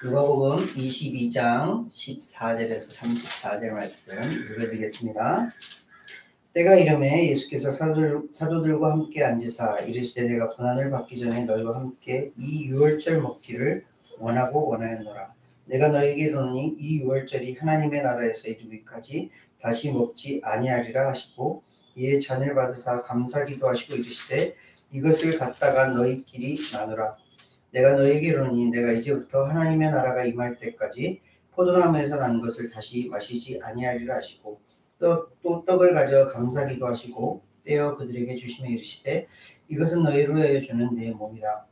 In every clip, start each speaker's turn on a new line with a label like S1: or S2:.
S1: 누가복음 22장 14절에서 34절 말씀 읽어드리겠습니다. 때가 이르매 예수께서 사도들과 함께 앉으사 이르시되 내가 고난을 받기 전에 너희와 함께 이 유월절 먹기를 원하고 원하였노라. 내가 너희에게 이르노니 이 유월절이 하나님의 나라에서 이르기까지 다시 먹지 아니하리라 하시고 이에 잔을 받으사 감사기도 하시고 이르시되 이것을 갖다가 너희끼리 나누라. 내가 너희에게 이르노니 내가 이제부터 하나님의 나라가 임할 때까지 포도나무에서 난 것을 다시 마시지 아니하리라 하시고 또 떡을 가져 감사기도 하시고 떼어 그들에게 주시며 이르시되 이것은 너희를 위하여 주는 내 몸이라.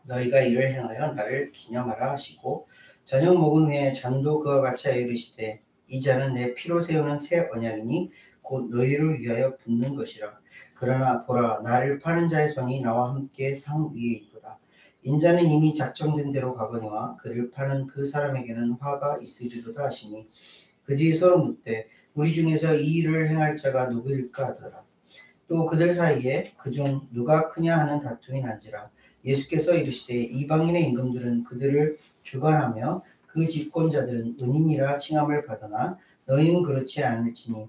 S1: 너희가 이를 행하여 나를 기념하라 하시고 저녁 먹은 후에 잔도 그와 같이 하여 이르시되 이 잔은 내 피로 세우는 새 언약이니 곧 너희를 위하여 붓는 것이라. 그러나 보라 나를 파는 자의 손이 나와 함께 상 위에 있도다. 인자는 이미 작정된 대로 가거니와 그를 파는 그 사람에게는 화가 있으리로다 하시니 그들이 서로 묻되 우리 중에서 이 일을 행할 자가 누구일까 하더라. 또 그들 사이에 그중 누가 크냐 하는 다툼이 난지라. 예수께서 이르시되 이방인의 임금들은 그들을 주관하며 그 집권자들은 은인이라 칭함을 받으나 너희는 그렇지 않을지니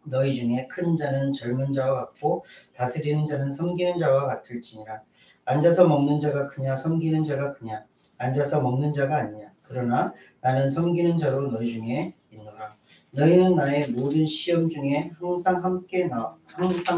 S1: 너희 중에 큰 자는 젊은 자와 같고 다스리는 자는 섬기는 자와 같을지니라. 앉아서 먹는 자가 크냐 섬기는 자가 크냐. 앉아서 먹는 자가 아니냐. 그러나 나는 섬기는 자로 너희 중에 있노라. 너희는 나의 모든 시험 중에 항상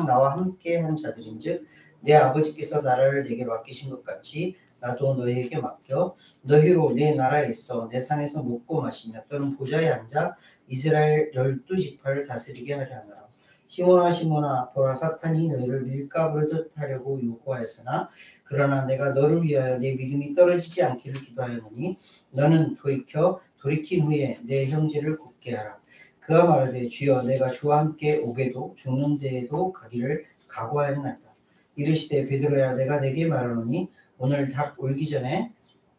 S1: 나와 함께 한 자들인즉 내 아버지께서 나라를 내게 맡기신 것 같이 나도 너희에게 맡겨 너희로 내 나라에 있어 내 상에서 먹고 마시며 또는 보좌에 앉아 이스라엘 12지파를 다스리게 하려 하노라. 시몬아 시몬아 보라 사탄이 너희를 밀가부르듯 하려고 요구하였으나 그러나 내가 너를 위하여 내 믿음이 떨어지지 않기를 기도하였노니 너는 돌이킨 후에 내 형제를 굳게 하라. 그가 말하되 주여 내가 주와 함께 오게도 죽는 데에도 가기를 각오하였나이다. 이르시되 베드로야 내가 내게 말하노니 오늘 닭 울기 전에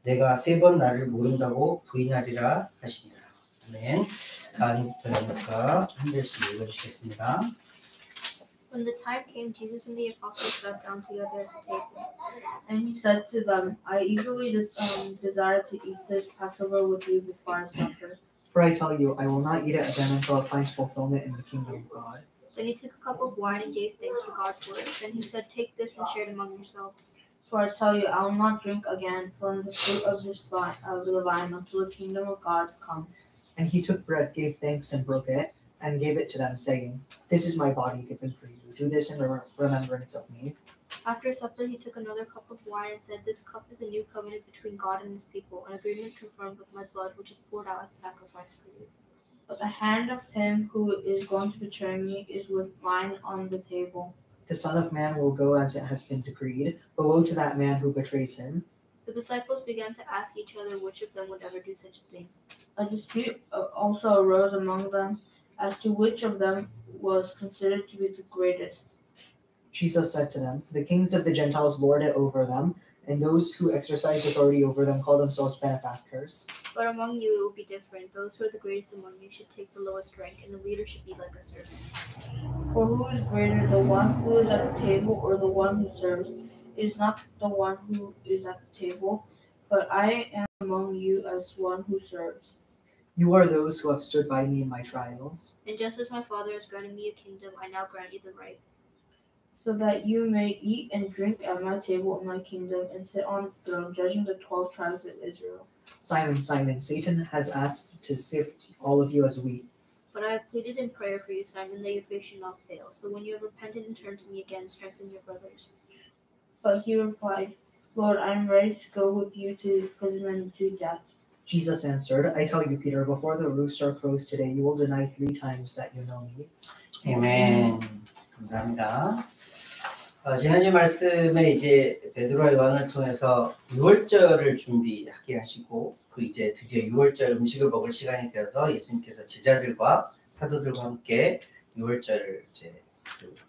S1: 내가 3번 나를 모른다고 부인하리라 하시니라. 아멘. 아니부터 한 절씩 읽어주시겠습니다.
S2: When the time came, Jesus and the apostles sat down together at the table. And he said to them, I eagerly desire to eat this Passover with you before I suffer.
S3: For I tell you, I will not eat it again until it finds fulfillment in the kingdom of God.
S2: Then he took a cup of wine and gave thanks to God for it. Then he said, Take this and share it among yourselves. For I tell you, I will not drink again from the fruit of the vine until the kingdom of God comes.
S3: And he took bread, gave thanks, and broke it, and gave it to them, saying, This is my body given for you. Do this in remembrance of me.
S2: After supper, he took another cup of wine and said, This cup is a new covenant between God and his people, an agreement confirmed with my blood, which is poured out as a sacrifice for you. But the hand of him who is going to betray me is with mine on the table.
S3: The Son of Man will go as it has been decreed, but woe to that man who betrays him.
S2: The disciples began to ask each other which of them would ever do such a thing. A dispute also arose among them as to which of them was considered to be the greatest.
S3: Jesus said to them, The kings of the Gentiles lord it over them, and those who exercise authority over them call themselves benefactors.
S2: But among you it will be different. Those who are the greatest among you should take the lowest rank, and the leader should be like a servant. For who is greater, the one who is at the table or the one who serves? It is not the one who is at the table, but I am among you as one who serves.
S3: You are those who have stood by me in my trials.
S2: And just as my Father has granted me a kingdom, I now grant you the right.
S4: So that you may eat and drink at my table in my kingdom and sit on the throne, judging the 12 tribes of Israel.
S3: Simon, Simon, Satan has asked to sift all of you as wheat.
S2: But I have pleaded in prayer for you, Simon, that your faith should not fail. So when you have repented and turned to me again, strengthen your brothers.
S4: But he replied, Lord, I am ready to go with you to prison and to death.
S3: Jesus answered, I tell you, Peter, before the rooster crows today, you will deny 3 times that you know me.
S1: 아멘. 감사합니다. 지난주 말씀에 이제 베드로와 요한을 통해서 유월절을 준비하게 하시고 그 이제 드디어 유월절 음식을 먹을 시간이 되어서 예수님께서 제자들과 사도들과 함께 유월절을 이제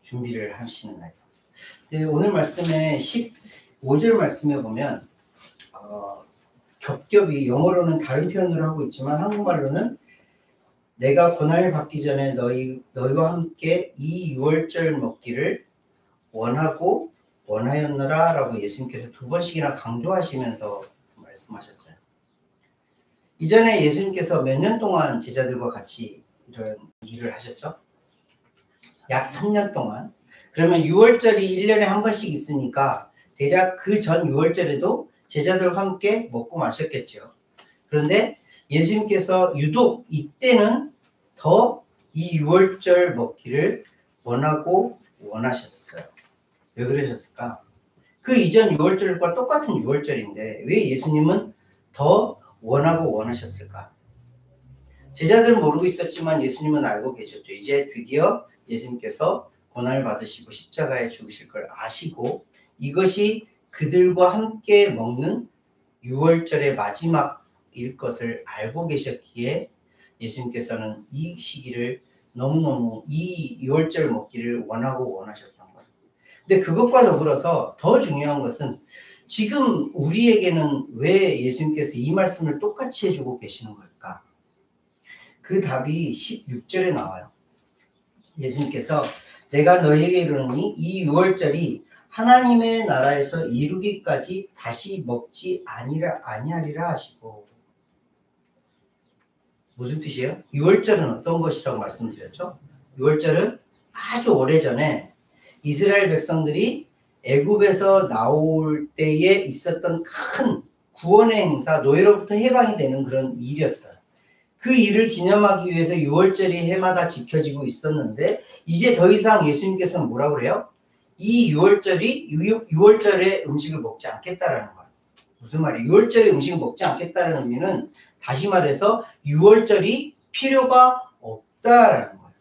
S1: 준비를 하시는 날입니다. 근데 오늘 말씀에 15절 말씀에 보면 겹겹이 영어로는 다른 표현을 하고 있지만 한국말로는 내가 고난을 받기 전에 너희와 함께 이 유월절 먹기를 원하고 원하였노라 라고 예수님께서 2번씩이나 강조하시면서 말씀하셨어요. 이전에 예수님께서 몇 년 동안 제자들과 같이 이런 일을 하셨죠? 약 3년 동안. 그러면 6월절이 1년에 한 번씩 있으니까 대략 그 전 6월절에도 제자들과 함께 먹고 마셨겠죠. 그런데 예수님께서 유독 이때는 더 이 6월절 먹기를 원하고 원하셨어요. 왜 그러셨을까? 그 이전 6월절과 똑같은 6월절인데 왜 예수님은 더 원하고 원하셨을까? 제자들은 모르고 있었지만 예수님은 알고 계셨죠. 이제 드디어 예수님께서 고난을 받으시고 십자가에 죽으실 걸 아시고 이것이 그들과 함께 먹는 6월절의 마지막일 것을 알고 계셨기에 예수님께서는 이 시기를 너무너무 이 6월절 먹기를 원하고 원하셨던 거예요. 근데 그것과 더불어서 더 중요한 것은 지금 우리에게는 왜 예수님께서 이 말씀을 똑같이 해주고 계시는 걸까? 그 답이 16절에 나와요. 예수님께서 내가 너희에게 이르노니 이 6월절이 하나님의 나라에서 이루기까지 다시 먹지 아니하리라 하시고. 무슨 뜻이에요? 6월절은 어떤 것이라고 말씀드렸죠? 6월절은 아주 오래전에 이스라엘 백성들이 애굽에서 나올 때에 있었던 큰 구원의 행사, 노예로부터 해방이 되는 그런 일이었어요. 그 일을 기념하기 위해서 6월절이 해마다 지켜지고 있었는데 이제 더 이상 예수님께서는 뭐라고 그래요? 이 6월절에 음식을 먹지 않겠다라는 거예요. 무슨 말이에요? 6월절에 음식을 먹지 않겠다는 의미는 다시 말해서 6월절이 필요가 없다라는 거예요.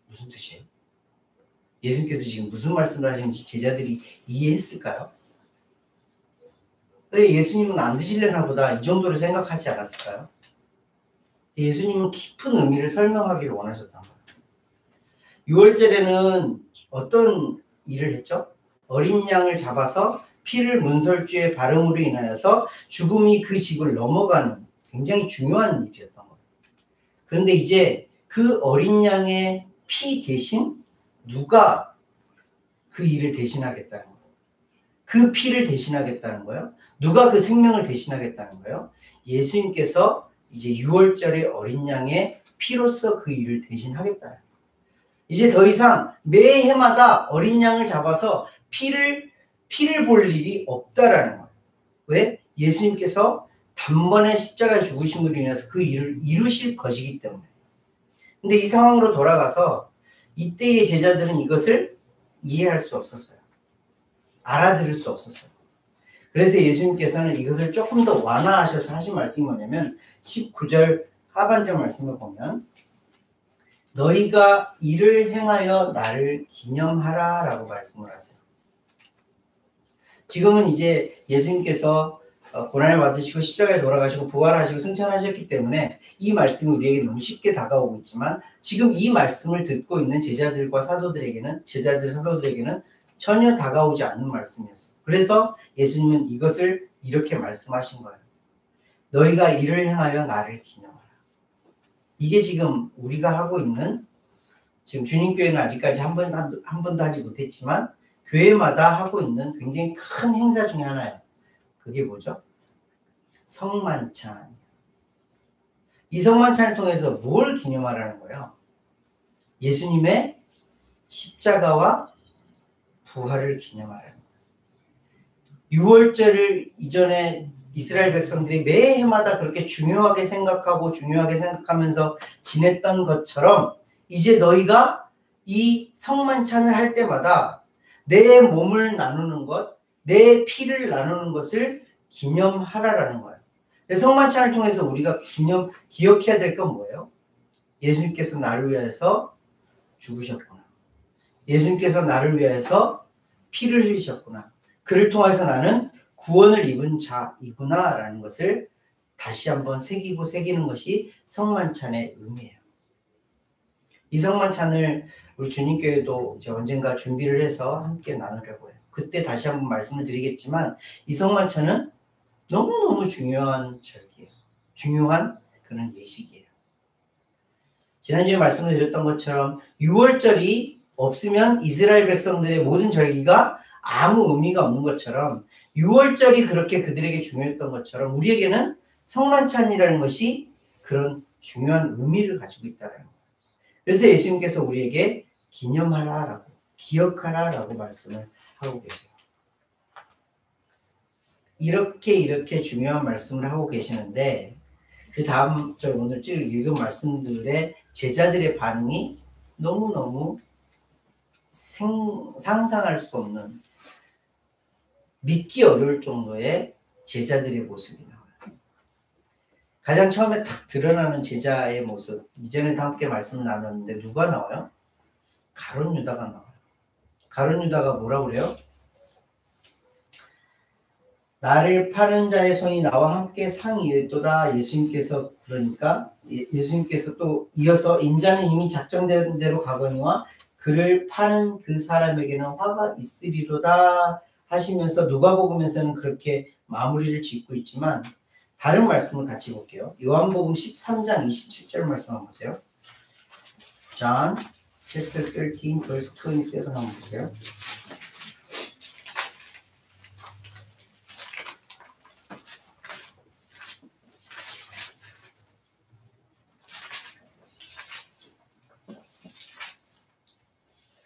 S1: 무슨 뜻이에요? 예수님께서 지금 무슨 말씀을 하시는지 제자들이 이해했을까요? 그래 예수님은 안 드시려나 보다 이 정도로 생각하지 않았을까요? 예수님은 깊은 의미를 설명하기를 원하셨던 거예요. 6월절에는 어떤 일을 했죠? 어린 양을 잡아서 피를 문설주에 바름으로 인하여서 죽음이 그 집을 넘어가는 굉장히 중요한 일이었던 거예요. 그런데 이제 그 어린 양의 피 대신 누가 그 일을 대신하겠다는 거예요? 그 피를 대신하겠다는 거예요? 누가 그 생명을 대신하겠다는 거예요? 예수님께서 이제 6월절의 어린 양의 피로써 그 일을 대신하겠다는 거예요. 이제 더 이상 매 해마다 어린 양을 잡아서 피를 볼 일이 없다라는 거예요. 왜? 예수님께서 단번에 십자가에 죽으심으로 인해서 그 일을 이루실 것이기 때문에. 근데 이 상황으로 돌아가서 이때의 제자들은 이것을 이해할 수 없었어요. 알아들을 수 없었어요. 그래서 예수님께서는 이것을 조금 더 완화하셔서 하신 말씀이 뭐냐면 19절 하반절 말씀을 보면 너희가 이를 행하여 나를 기념하라 라고 말씀을 하세요. 지금은 이제 예수님께서 고난을 받으시고 십자가에 돌아가시고 부활하시고 승천하셨기 때문에 이 말씀이 우리에게 너무 쉽게 다가오고 있지만 지금 이 말씀을 듣고 있는 제자들과 사도들에게는 전혀 다가오지 않는 말씀이었어요. 그래서 예수님은 이것을 이렇게 말씀하신 거예요. 너희가 이를 행하여 나를 기념하라. 이게 지금 우리가 하고 있는 지금 주님교회는 아직까지 한 번도 하지 못했지만 교회마다 하고 있는 굉장히 큰 행사 중에 하나예요. 그게 뭐죠? 성만찬. 이 성만찬을 통해서 뭘 기념하라는 거예요? 예수님의 십자가와 부활을 기념하라는 거예요. 6월절을 이전에 이스라엘 백성들이 매 해마다 그렇게 중요하게 생각하면서 지냈던 것처럼 이제 너희가 이 성만찬을 할 때마다 내 몸을 나누는 것, 내 피를 나누는 것을 기념하라라는 거예요. 성만찬을 통해서 우리가 기억해야 될 건 뭐예요? 예수님께서 나를 위해서 죽으셨구나. 예수님께서 나를 위해서 피를 흘리셨구나. 그를 통해서 나는 구원을 입은 자이구나 라는 것을 다시 한번 새기는 것이 성만찬의 의미예요. 이 성만찬을 우리 주님교회도 이제 언젠가 준비를 해서 함께 나누려고 해요. 그때 다시 한번 말씀을 드리겠지만 이 성만찬은 너무너무 중요한 절기예요. 중요한 그런 예식이에요. 지난주에 말씀을 드렸던 것처럼 6월절이 없으면 이스라엘 백성들의 모든 절기가 아무 의미가 없는 것처럼 6월절이 그렇게 그들에게 중요했던 것처럼 우리에게는 성만찬이라는 것이 그런 중요한 의미를 가지고 있다는 거예요. 그래서 예수님께서 우리에게 기념하라라고, 기억하라라고 말씀을 하고 계세요. 이렇게 중요한 말씀을 하고 계시는데 그 다음 저 오늘 쭉 읽은 말씀들의 제자들의 반응이 너무너무 상상할 수 없는, 믿기 어려울 정도의 제자들의 모습이 나와요. 가장 처음에 탁 드러나는 제자의 모습, 이전에도 함께 말씀을 나눴는데 누가 나와요? 가룟 유다가 나와요. 가룟 유다가 뭐라고 그래요? 나를 파는 자의 손이 나와 함께 상이었도다. 예수님께서 그러니까 예수님께서 또 이어서 인자는 이미 작정된 대로 가거니와 그를 파는 그 사람에게는 화가 있으리로다 하시면서 누가복음에서는 그렇게 마무리를 짓고 있지만 다른 말씀을 같이 볼게요. 요한복음 13장 27절 말씀 한번 보세요. John chapter 13 verse 27 한번 보세요.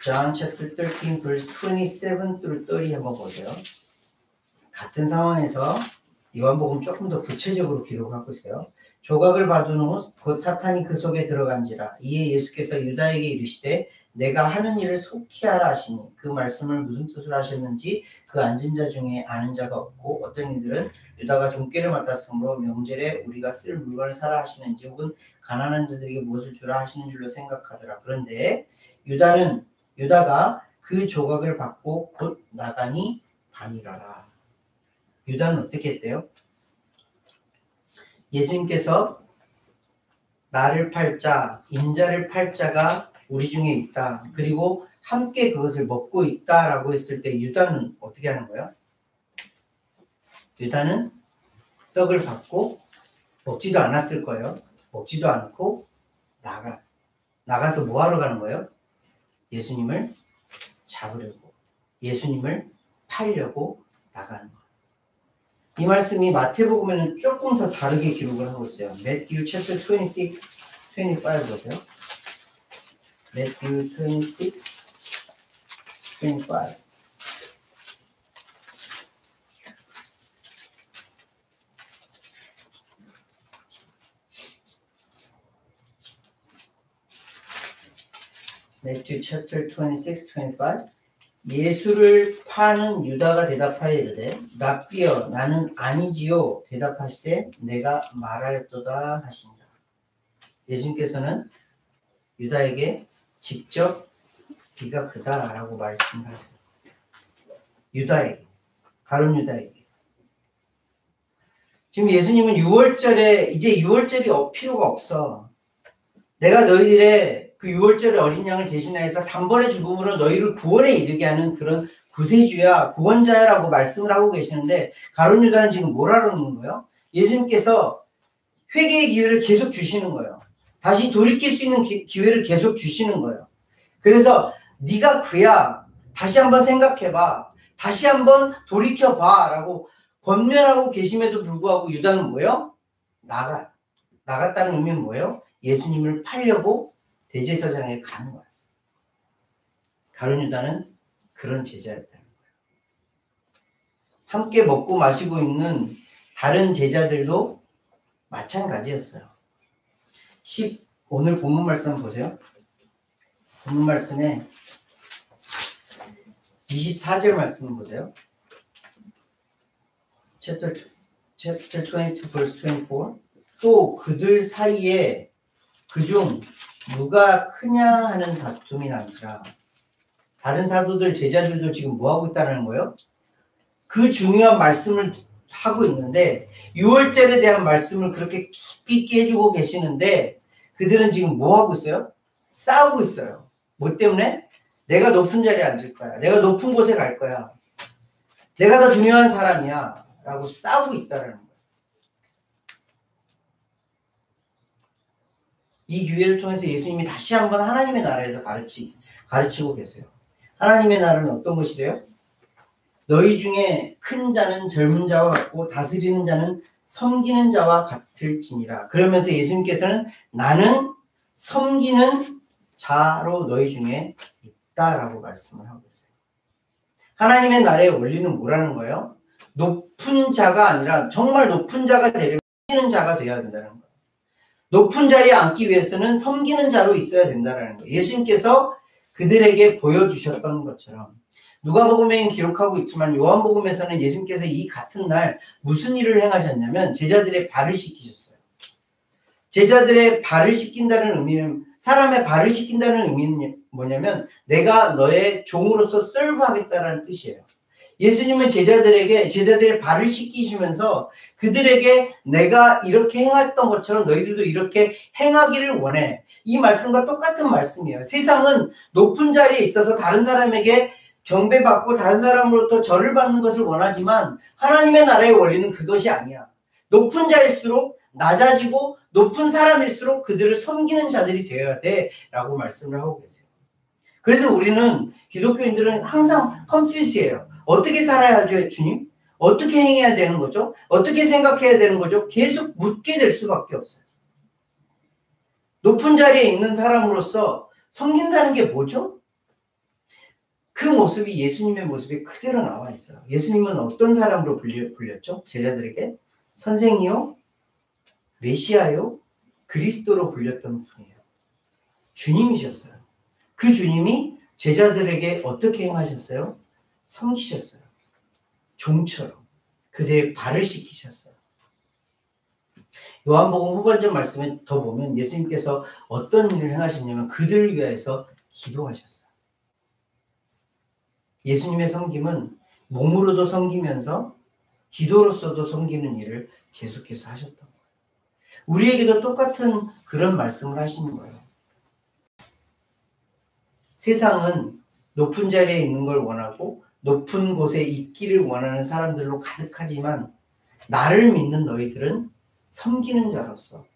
S1: John chapter 13 verse 27 through 30 한번 보세요. 같은 상황에서 요한복음 조금 더 구체적으로 기록하고 있어요. 조각을 받은 후 곧 사탄이 그 속에 들어간지라. 이에 예수께서 유다에게 이르시되 내가 하는 일을 속히 하라 하시니 그 말씀을 무슨 뜻으로 하셨는지 그 앉은 자 중에 아는 자가 없고 어떤 이들은 유다가 돈깨를 맡았으므로 명절에 우리가 쓸 물건을 사라 하시는지 혹은 가난한 자들에게 무엇을 주라 하시는 줄로 생각하더라. 그런데 유다가 그 조각을 받고 곧 나가니 반이라라. 유다는 어떻게 했대요? 예수님께서 나를 팔 자, 인자를 팔 자가 우리 중에 있다. 그리고 함께 그것을 먹고 있다라고 했을 때 유다는 어떻게 하는 거예요? 유다는 떡을 받고 먹지도 않았을 거예요. 먹지도 않고 나가서 뭐 하러 가는 거예요? 예수님을 잡으려고, 예수님을 팔려고 나가는 거예요. 이 말씀이 마태복음에는 조금 더 다르게 기록을 하고 있어요. Matthew chapter 26, 25 보세요. Matthew 26, 25. Matthew chapter 26, 25. 예수를 파는 유다가 대답하여 이르되 랍비여 나는 아니지요. 대답하시되 내가 말하였도다 하시니라. 예수님께서는 유다에게 직접 네가 그다라고 말씀하세요. 유다에게, 가룟 유다에게. 지금 예수님은 6월절에 이제 6월절이 필요가 없어. 내가 너희들의 그 6월절의 어린 양을 대신하여서 단번에 죽음으로 너희를 구원에 이르게 하는 그런 구세주야, 구원자야라고 말씀을 하고 계시는데 가룟 유다는 지금 뭐라는 거예요? 예수님께서 회개의 기회를 계속 주시는 거예요. 다시 돌이킬 수 있는 기회를 계속 주시는 거예요. 그래서 네가 그야, 다시 한번 생각해봐, 다시 한번 돌이켜봐 라고 권면하고 계심에도 불구하고 유다는 뭐예요? 나갔다는 의미는 뭐예요? 예수님을 팔려고 대제사장에 가는 거예요. 가룟 유다는 그런 제자였다는 거예요. 함께 먹고 마시고 있는 다른 제자들도 마찬가지였어요. 오늘 본문 말씀 보세요. 본문 말씀에 24절 말씀 보세요. Chapter 22 verse 24. 또 그들 사이에 그중 누가 크냐 하는 다툼이 남지라. 다른 사도들, 제자들도 지금 뭐 하고 있다는 거예요? 그 중요한 말씀을 하고 있는데 6월절에 대한 말씀을 그렇게 깊이 있게 해주고 계시는데 그들은 지금 뭐 하고 있어요? 싸우고 있어요. 뭐 때문에? 내가 높은 자리에 앉을 거야. 내가 높은 곳에 갈 거야. 내가 더 중요한 사람이야. 라고 싸우고 있다는 거예요. 이 기회를 통해서 예수님이 다시 한번 하나님의 나라에서 가르치고 계세요. 하나님의 나라는 어떤 것이래요? 너희 중에 큰 자는 젊은 자와 같고 다스리는 자는 섬기는 자와 같을지니라. 그러면서 예수님께서는 나는 섬기는 자로 너희 중에 있다라고 말씀을 하고 있어요. 하나님의 나라의 원리는 뭐라는 거예요? 높은 자가 아니라 정말 높은 자가 되려면 섬기는 자가 되어야 된다는 거예요. 높은 자리에 앉기 위해서는 섬기는 자로 있어야 된다는 거예요. 예수님께서 그들에게 보여주셨던 것처럼 누가복음에는 기록하고 있지만 요한복음에서는 예수님께서 이 같은 날 무슨 일을 행하셨냐면 제자들의 발을 씻기셨어요. 제자들의 발을 씻긴다는 의미는 사람의 발을 씻긴다는 의미는 뭐냐면 내가 너의 종으로서 서브하겠다라는 뜻이에요. 예수님은 제자들의 발을 씻기시면서 그들에게 내가 이렇게 행했던 것처럼 너희들도 이렇게 행하기를 원해. 이 말씀과 똑같은 말씀이에요. 세상은 높은 자리에 있어서 다른 사람에게 경배받고 다른 사람으로부터 절을 받는 것을 원하지만 하나님의 나라의 원리는 그것이 아니야. 높은 자일수록 낮아지고 높은 사람일수록 그들을 섬기는 자들이 되어야 돼 라고 말씀을 하고 계세요. 그래서 우리는 기독교인들은 항상 컨퓨즈예요. 어떻게 살아야 하죠, 주님? 어떻게 행해야 되는 거죠? 어떻게 생각해야 되는 거죠? 계속 묻게 될 수밖에 없어요. 높은 자리에 있는 사람으로서 섬긴다는 게 뭐죠? 그 모습이 예수님의 모습이 그대로 나와 있어요. 예수님은 어떤 사람으로 불렸죠? 제자들에게? 선생이요? 메시아요? 그리스도로 불렸던 분이에요. 주님이셨어요. 그 주님이 제자들에게 어떻게 행하셨어요? 섬기셨어요. 종처럼 그들의 발을 씻기셨어요. 요한복음 후반절 말씀에 더 보면 예수님께서 어떤 일을 행하셨냐면 그들을 위해서 기도하셨어요. 예수님의 섬김은 몸으로도 섬기면서 기도로서도 섬기는 일을 계속해서 하셨던 거예요. 우리에게도 똑같은 그런 말씀을 하시는 거예요. 세상은 높은 자리에 있는 걸 원하고 높은 곳에 있기를 원하는 사람들로 가득하지만 나를 믿는 너희들은 섬기는 자로서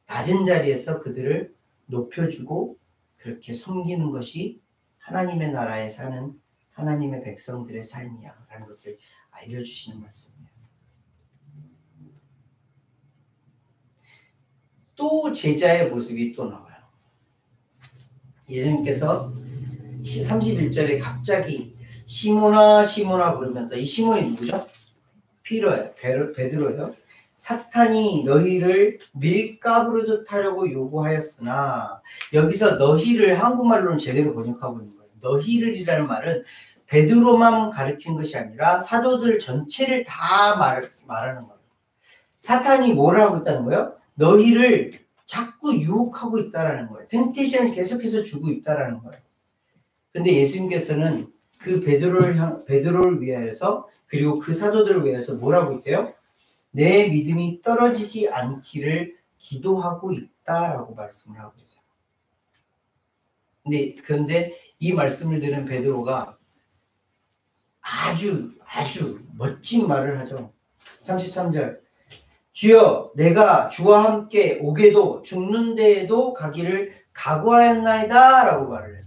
S1: 낮은 자리에서 그들을 높여주고 그렇게 섬기는 것이 하나님의 나라에 사는 하나님의 백성들의 삶이야 라는 것을 알려주시는 말씀이에요. 또 제자의 모습이 또 나와요. 예수님께서 31절에 갑자기 시몬아 시몬아 부르면서 이 시몬이 누구죠? 피로예요. 베드로예요. 사탄이 너희를 밀가부르듯 하려고 요구하였으나 여기서 너희를 한국말로는 제대로 번역하고 있는 거예요. 너희를이라는 말은 베드로만 가리킨 것이 아니라 사도들 전체를 다 말하는 거예요. 사탄이 뭘 하고 있다는 거예요? 너희를 자꾸 유혹하고 있다라는 거예요. 템테이션을 계속해서 주고 있다라는 거예요. 근데 예수님께서는 그 베드로를 위하여서 그리고 그 사도들을 위하여서 뭐라고 있대요? 내 믿음이 떨어지지 않기를 기도하고 있다라고 말씀을 하고 계세요. 그런데 이 말씀을 들은 베드로가 아주 멋진 말을 하죠. 33절 주여 내가 주와 함께 오게도 죽는 데에도 가기를 각오하였나이다 라고 말을 해요.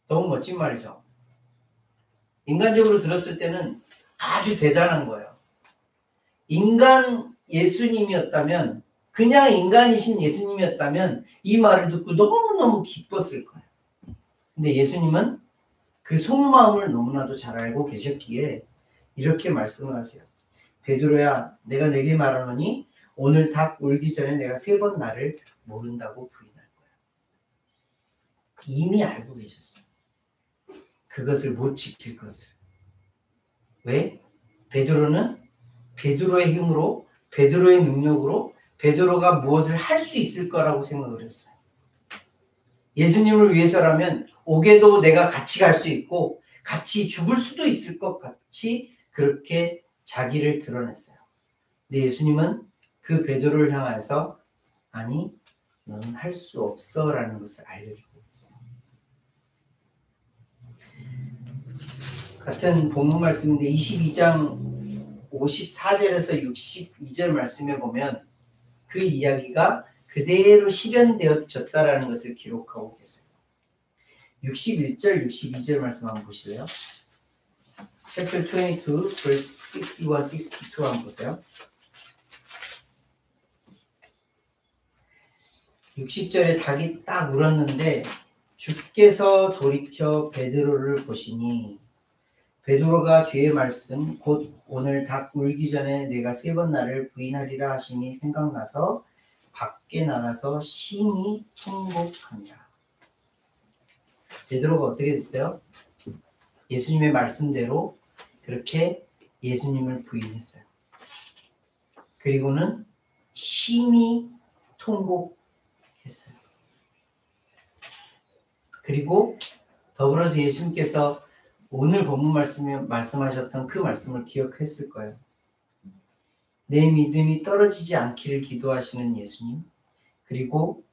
S1: 너무 멋진 말이죠. 인간적으로 들었을 때는 아주 대단한 거예요. 인간 예수님이었다면 그냥 인간이신 예수님이었다면 이 말을 듣고 너무너무 기뻤을 거예요. 근데 예수님은 그 속마음을 너무나도 잘 알고 계셨기에 이렇게 말씀을 하세요. 베드로야 내가 내게 말하노니 오늘 닭 울기 전에 내가 3번 나를 모른다고 부인할 거야. 이미 알고 계셨어요. 그것을 못 지킬 것을. 왜? 베드로는 베드로의 힘으로 베드로의 능력으로 베드로가 무엇을 할 수 있을 거라고 생각을 했어요. 예수님을 위해서라면 오게도 내가 같이 갈 수 있고 같이 죽을 수도 있을 것 같이 그렇게 자기를 드러냈어요. 근데 예수님은 그 베드로를 향해서 아니 너는 할 수 없어 라는 것을 알려주고 있어요. 같은 본문 말씀인데 22장 54절에서 62절 말씀에 보면 그 이야기가 그대로 실현되어졌다라는 것을 기록하고 계세요. 61절, 62절 말씀 한번 보실래요? Chapter 22, verse 61, 62 한번 보세요. 60절에 닭이 딱 물었는데 주께서 돌이켜 베드로를 보시니 베드로가 주의 말씀 곧 오늘 닭 울기 전에 내가 3번 나를 부인하리라 하시니 생각나서 밖에 나가서 심히 통곡하니라. 베드로가 어떻게 됐어요? 예수님의 말씀대로 그렇게 예수님을 부인했어요. 그리고는 심히 통곡했어요. 그리고 더불어서 예수님께서 오늘 본문 말씀에 말씀하셨던 그 말씀을 기억했을 거예요. 내 믿음이 떨어지지 않기를 기도하시는 예수님, 그리고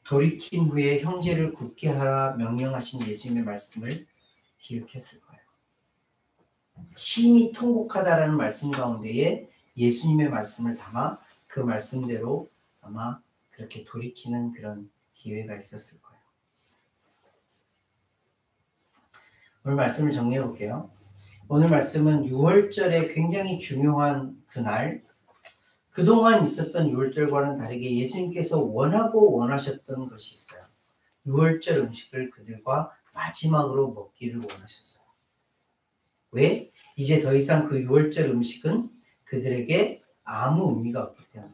S1: 돌이킨 후에 형제를 굳게 하라 명령하신 예수님의 말씀을 기억했을 거예요. 심히 통곡하다라는 말씀 가운데에 예수님의 말씀을 담아 그 말씀대로 아마 그렇게 돌이키는 그런 기회가 있었을 거예요. 오늘 말씀을 정리해 볼게요. 오늘 말씀은 6월절에 굉장히 중요한 그날, 그동안 있었던 6월절과는 다르게 예수님께서 원하고 원하셨던 것이 있어요. 6월절 음식을 그들과 마지막으로 먹기를 원하셨어요. 왜? 이제 더 이상 그 6월절 음식은 그들에게 아무 의미가 없기 때문에.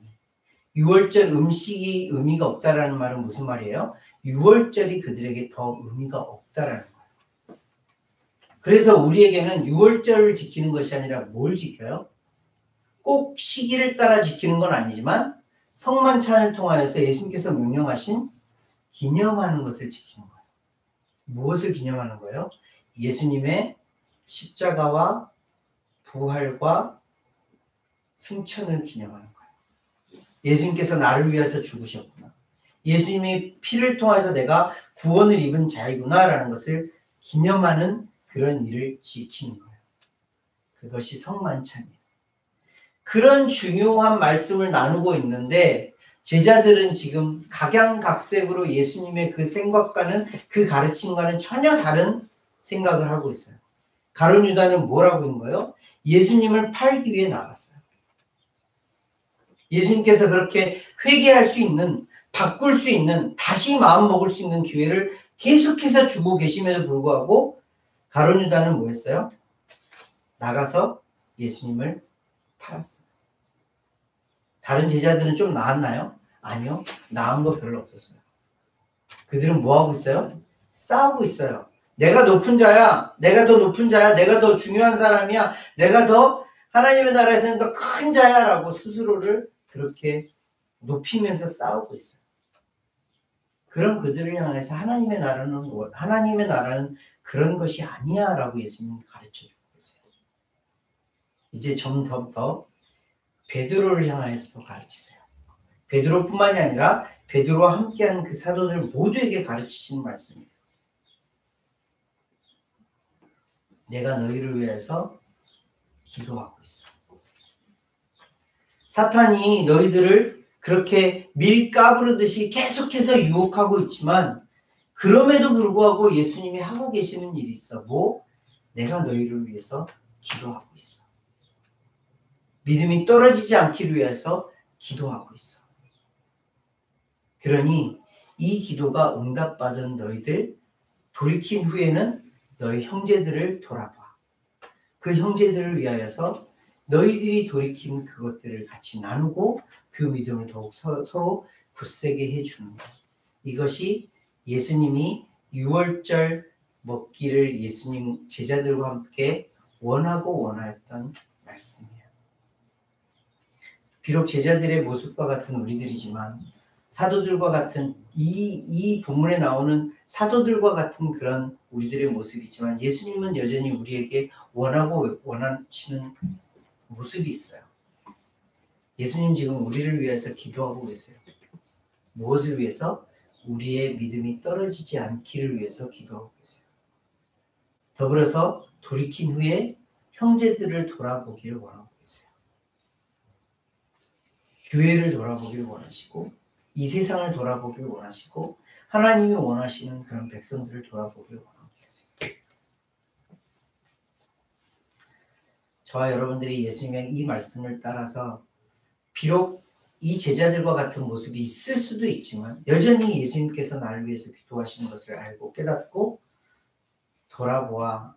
S1: 6월절 음식이 의미가 없다라는 말은 무슨 말이에요? 6월절이 그들에게 더 의미가 없다라는 거예요. 그래서 우리에게는 6월절을 지키는 것이 아니라 뭘 지켜요? 꼭 시기를 따라 지키는 건 아니지만 성만찬을 통하여서 예수님께서 명령하신 기념하는 것을 지키는 거예요. 무엇을 기념하는 거예요? 예수님의 십자가와 부활과 승천을 기념하는 거예요. 예수님께서 나를 위해서 죽으셨구나. 예수님의 피를 통해서 내가 구원을 입은 자이구나라는 것을 기념하는 그런 일을 지키는 거예요. 그것이 성만찬이에요. 그런 중요한 말씀을 나누고 있는데 제자들은 지금 각양각색으로 예수님의 그 생각과는 그 가르침과는 전혀 다른 생각을 하고 있어요. 가룟 유다는 뭐라고 있는 거예요? 예수님을 팔기 위해 나갔어요. 예수님께서 그렇게 회개할 수 있는, 바꿀 수 있는, 다시 마음 먹을 수 있는 기회를 계속해서 주고 계심에도 불구하고 가룟 유다는 뭐 했어요? 나가서 예수님을 팔았어요. 다른 제자들은 좀 나았나요? 아니요. 나은 거 별로 없었어요. 그들은 뭐 하고 있어요? 싸우고 있어요. 내가 높은 자야. 내가 더 높은 자야. 내가 더 중요한 사람이야. 내가 더 하나님의 나라에서는 더 큰 자야 라고 스스로를 그렇게 높이면서 싸우고 있어요. 그런 그들을 향해서 하나님의 나라는 그런 것이 아니야 라고 예수님은 가르쳐주고 계세요. 이제 좀 더 베드로를 향해서도 가르치세요. 베드로뿐만이 아니라 베드로와 함께하는 그 사도들 모두에게 가르치시는 말씀이에요. 내가 너희를 위해서 기도하고 있어. 사탄이 너희들을 그렇게 밀 까부르듯이 계속해서 유혹하고 있지만 그럼에도 불구하고 예수님이 하고 계시는 일이 있어. 뭐? 내가 너희를 위해서 기도하고 있어. 믿음이 떨어지지 않기를 위해서 기도하고 있어. 그러니 이 기도가 응답받은 너희들 돌이킨 후에는 너희 형제들을 돌아봐. 그 형제들을 위하여서 너희들이 돌이킨 그것들을 같이 나누고 그 믿음을 더욱 서로 굳세게 해주는 것. 이것이 예수님이 6월절 먹기를 예수님 제자들과 함께 원하고 원하였던 말씀이에요. 비록 제자들의 모습과 같은 우리들이지만 사도들과 같은 이 본문에 나오는 사도들과 같은 그런 우리들의 모습이지만 예수님은 여전히 우리에게 원하고 원하시는 모습이 있어요. 예수님 지금 우리를 위해서 기도하고 계세요. 무엇을 위해서? 우리의 믿음이 떨어지지 않기를 위해서 기도하고 계세요. 더불어서 돌이킨 후에 형제들을 돌아보기를 원하고 계세요. 교회를 돌아보기를 원하시고 이 세상을 돌아보기를 원하시고 하나님이 원하시는 그런 백성들을 돌아보기를 원하고 계세요. 저와 여러분들이 예수님의 이 말씀을 따라서 비록 이 제자들과 같은 모습이 있을 수도 있지만 여전히 예수님께서 나를 위해서 기도하시는 것을 알고 깨닫고 돌아보아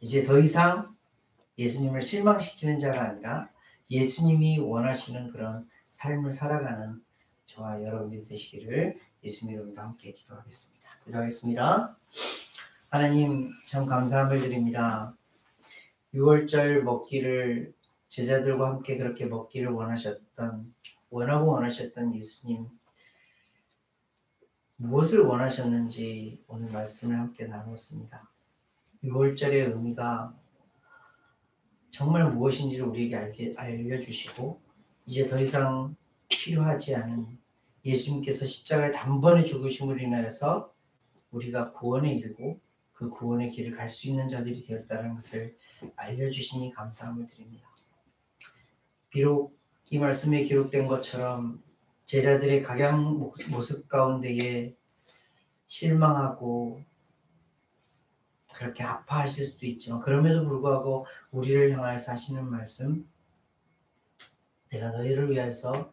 S1: 이제 더 이상 예수님을 실망시키는 자가 아니라 예수님이 원하시는 그런 삶을 살아가는 저와 여러분들이 되시기를 예수님 이름으로 함께 기도하겠습니다. 기도하겠습니다. 하나님 참 감사함을 드립니다. 6월절 먹기를 제자들과 함께 그렇게 먹기를 원하고 원하셨던 예수님, 무엇을 원하셨는지 오늘 말씀을 함께 나눴습니다. 6월절의 의미가 정말 무엇인지를 우리에게 알려주시고 이제 더 이상 필요하지 않은 예수님께서 십자가에 단번에 죽으심으로 인하여서 우리가 구원에 이르고 그 구원의 길을 갈 수 있는 자들이 되었다는 것을 알려주시니 감사함을 드립니다. 비록 이 말씀에 기록된 것처럼 제자들의 각양 모습 가운데에 실망하고 그렇게 아파하실 수도 있지만 그럼에도 불구하고 우리를 향하여서 하시는 말씀, 내가 너희를 위해서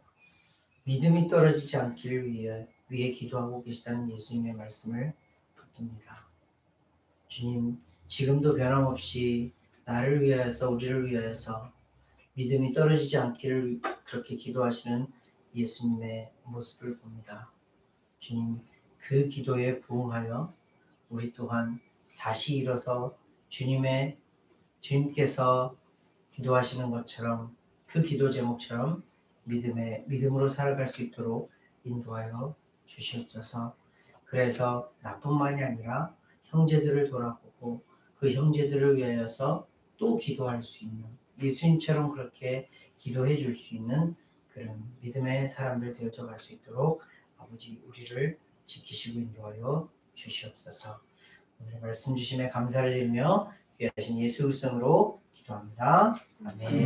S1: 믿음이 떨어지지 않기를 위해 기도하고 계시다는 예수님의 말씀을 붙듭니다. 주님, 지금도 변함없이 나를 위하여서 우리를 위하여서 믿음이 떨어지지 않기를 그렇게 기도하시는 예수님의 모습을 봅니다. 주님, 그 기도에 부응하여 우리 또한 다시 일어서 주님께서 기도하시는 것처럼 그 기도 제목처럼 믿음으로 살아갈 수 있도록 인도하여 주시옵소서. 그래서 나뿐만이 아니라 형제들을 돌아보고 그 형제들을 위하여서 또 기도할 수 있는 예수님처럼 그렇게 기도해 줄 수 있는 그런 믿음의 사람들 되어져 갈 수 있도록 아버지 우리를 지키시고 인도하여 주시옵소서. 오늘 말씀 주심에 감사를 드리며 귀하신 예수 그리스도로 기도합니다. 아멘.